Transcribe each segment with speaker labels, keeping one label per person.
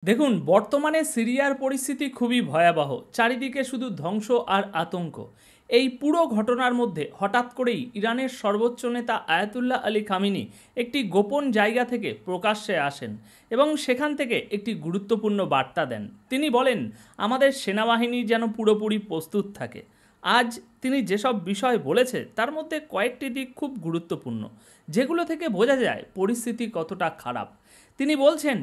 Speaker 1: দেখুন, বর্তমানে সিরিয়ার পরিস্থিতি খুবই ভয়াবহ। চারিদিকে শুধু ধ্বংস আর আতঙ্ক। এই পুরো ঘটনার মধ্যে হঠাৎ করেই ইরানের সর্বোচ্চ নেতা আয়াতুল্লাহ আলী খামিনি একটি গোপন জায়গা থেকে প্রকাশ্যে আসেন এবং সেখান থেকে একটি গুরুত্বপূর্ণ বার্তা দেন। তিনি বলেন, আমাদের সেনাবাহিনী যেন পুরোপুরি প্রস্তুত থাকে। আজ তিনি যেসব বিষয় বলেছে তার মধ্যে কয়েকটি দিক খুব গুরুত্বপূর্ণ, যেগুলো থেকে বোঝা যায় পরিস্থিতি কতটা খারাপ। তিনি বলছেন,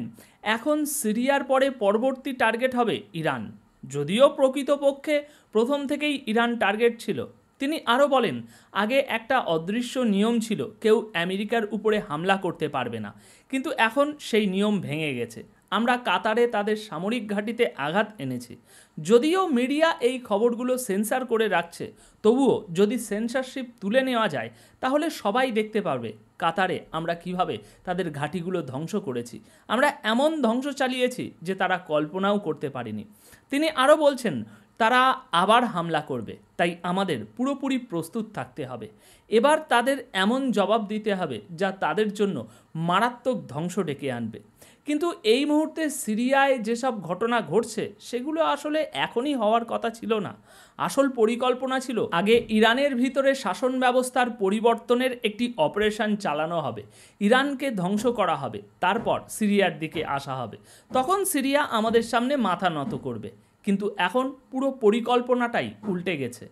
Speaker 1: এখন সিরিয়ার পরে পরবর্তী টার্গেট হবে ইরান, যদিও প্রকৃতপক্ষে প্রথম থেকেই ইরান টার্গেট ছিল। তিনি আরও বলেন, আগে একটা অদৃশ্য নিয়ম ছিল, কেউ আমেরিকার উপরে হামলা করতে পারবে না, কিন্তু এখন সেই নিয়ম ভেঙে গেছে। আমরা কাতারে তাদের সামরিক ঘাঁটিতে আঘাত এনেছি। যদিও মিডিয়া এই খবরগুলো সেন্সর করে রাখছে, তবুও যদি সেন্সরশিপ তুলে নেওয়া যায় তাহলে সবাই দেখতে পারবে কাতারে আমরা কিভাবে তাদের ঘাঁটিগুলো ধ্বংস করেছি। আমরা এমন ধ্বংস চালিয়েছি যে তারা কল্পনাও করতে পারেনি। তিনি আরও বলছেন, তারা আবার হামলা করবে, তাই আমাদের পুরোপুরি প্রস্তুত থাকতে হবে। এবার তাদের এমন জবাব দিতে হবে যা তাদের জন্য মারাত্মক ধ্বংস ডেকে আনবে। কিন্তু এই মুহূর্তে সিরিয়ায় যেসব ঘটনা ঘটছে সেগুলো আসলে এখনই হওয়ার কথা ছিল না। আসল পরিকল্পনা ছিল আগে ইরানের ভিতরে শাসন ব্যবস্থার পরিবর্তনের একটি অপারেশন চালানো হবে, ইরানকে ধ্বংস করা হবে, তারপর সিরিয়ার দিকে আসা হবে। তখন সিরিয়া আমাদের সামনে মাথা নত করবে। কিন্তু এখন পুরো পরিকল্পনাটাই উল্টে গেছে।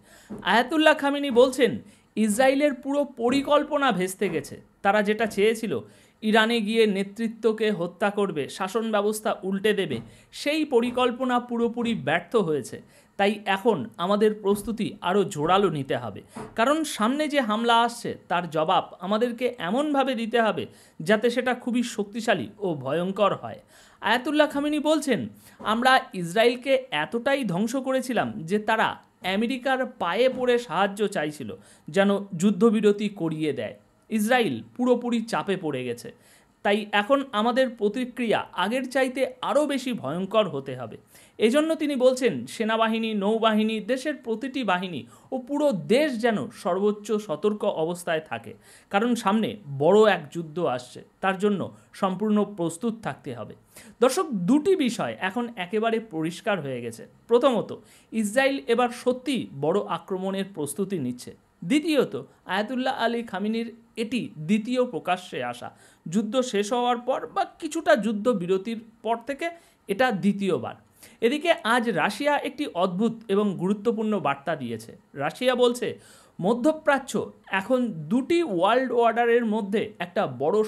Speaker 1: আয়াতুল্লাহ খামেনি বলছেন, ইসরায়েলের পুরো পরিকল্পনা ভেস্তে গেছে। তারা যেটা চেয়েছিল, ইরানে গিয়ে নেতৃত্বকে হত্যা করবে, শাসন ব্যবস্থা উল্টে দেবে, সেই পরিকল্পনা পুরোপুরি ব্যর্থ হয়েছে। তাই এখন আমাদের প্রস্তুতি আরও জোরালো নিতে হবে, কারণ সামনে যে হামলা আসছে তার জবাব আমাদেরকে এমনভাবে দিতে হবে যাতে সেটা খুবই শক্তিশালী ও ভয়ঙ্কর হয়। আয়াতুল্লাহ খামেনি বলছেন, আমরা ইসরায়েলকে এতটাই ধ্বংস করেছিলাম যে তারা আমেরিকার পায়ে পড়ে সাহায্য চাইছিল যেন যুদ্ধবিরতি করিয়ে দেয়। ইসরায়েল পুরোপুরি চাপে পড়ে গেছে। তাই এখন আমাদের প্রতিক্রিয়া আগের চাইতে আরও বেশি ভয়ঙ্কর হতে হবে। এজন্য তিনি বলছেন, সেনাবাহিনী, নৌবাহিনী, দেশের প্রতিটি বাহিনী ও পুরো দেশ যেন সর্বোচ্চ সতর্ক অবস্থায় থাকে, কারণ সামনে বড় এক যুদ্ধ আসছে, তার জন্য সম্পূর্ণ প্রস্তুত থাকতে হবে। দর্শক, দুটি বিষয় এখন একেবারে পরিষ্কার হয়ে গেছে। প্রথমত, ইসরায়েল এবার সত্যি বড় আক্রমণের প্রস্তুতি নিচ্ছে। দ্বিতীয়ত, আয়াতুল্লাহ আলী খামেনির এটি দ্বিতীয় প্রকাশ্যে আসা। যুদ্ধ শেষ হওয়ার পর বা কিছুটা যুদ্ধ বিরতির পর থেকে এটা দ্বিতীয়বার। এদিকে আজ রাশিয়া একটি অদ্ভুত এবং গুরুত্বপূর্ণ বার্তা দিয়েছে। রাশিয়া বলছে, মধ্যপ্রাচ্য এখন দুটি ওয়ার্ল্ড অর্ডারের মধ্যে একটা বড়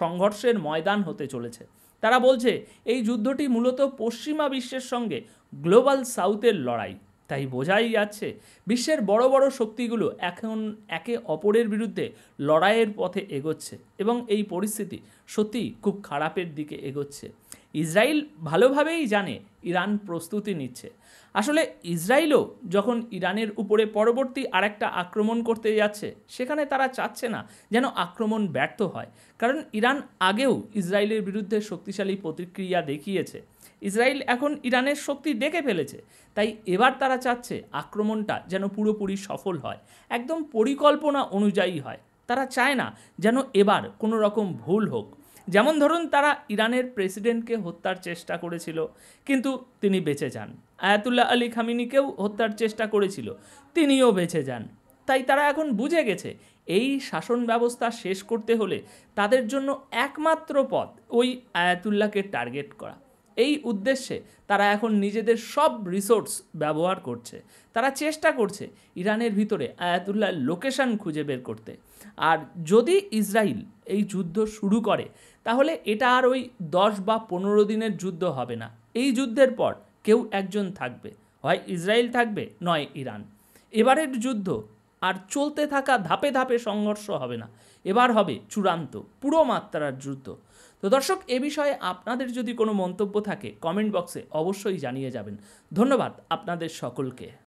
Speaker 1: সংঘর্ষের ময়দান হতে চলেছে। তারা বলছে, এই যুদ্ধটি মূলত পশ্চিমা বিশ্বের সঙ্গে গ্লোবাল সাউথের লড়াই। তাই বোঝাই যাচ্ছে বিশ্বের বড় বড় শক্তিগুলো এখন একে অপরের বিরুদ্ধে লড়াইয়ের পথে এগোচ্ছে এবং এই পরিস্থিতি সত্যিই খুব খারাপের দিকে এগোচ্ছে। ইসরায়েল ভালোভাবেই জানে ইরান প্রস্তুতি নিচ্ছে। আসলে ইসরায়েলও যখন ইরানের উপরে পরবর্তী আরেকটা আক্রমণ করতে যাচ্ছে, সেখানে তারা চাচ্ছে না যেন আক্রমণ ব্যর্থ হয়, কারণ ইরান আগেও ইসরায়েলের বিরুদ্ধে শক্তিশালী প্রতিক্রিয়া দেখিয়েছে। ইসরায়েল এখন ইরানের শক্তি দেখে ফেলেছে, তাই এবার তারা চাচ্ছে আক্রমণটা যেন পুরোপুরি সফল হয়, একদম পরিকল্পনা অনুযায়ী হয়। তারা চায় না যেন এবার কোনো রকম ভুল হোক। যেমন ধরুন, তারা ইরানের প্রেসিডেন্টকে হত্যার চেষ্টা করেছিল, কিন্তু তিনি বেঁচে যান। আয়াতুল্লাহ আলী খামেনিকেও হত্যার চেষ্টা করেছিল, তিনিও বেঁচে যান। তাই তারা এখন বুঝে গেছে এই শাসন ব্যবস্থা শেষ করতে হলে তাদের জন্য একমাত্র পথ ওই আয়াতুল্লাহকে টার্গেট করা। এই উদ্দেশ্যে তারা এখন নিজেদের সব রিসোর্স ব্যবহার করছে। তারা চেষ্টা করছে ইরানের ভিতরে আয়াতুল্লাহর লোকেশন খুঁজে বের করতে। আর যদি ইসরায়েল এই যুদ্ধ শুরু করে, তাহলে এটা আর ওই 10 বা 15 দিনের যুদ্ধ হবে না। এই যুদ্ধের পর কেউ একজন থাকবে, হয় ইসরায়েল থাকবে, নয় ইরান। এবারের যুদ্ধ আর চলতে থাকা ধাপে ধাপে সংঘর্ষ হবে না, এবার হবে চূড়ান্ত পুরো মাত্রার যুদ্ধ। তো দর্শক, এ বিষয়ে আপনাদের যদি কোনো মন্তব্য থাকে কমেন্ট বক্সে অবশ্যই জানিয়ে যাবেন। ধন্যবাদ আপনাদের সকলকে।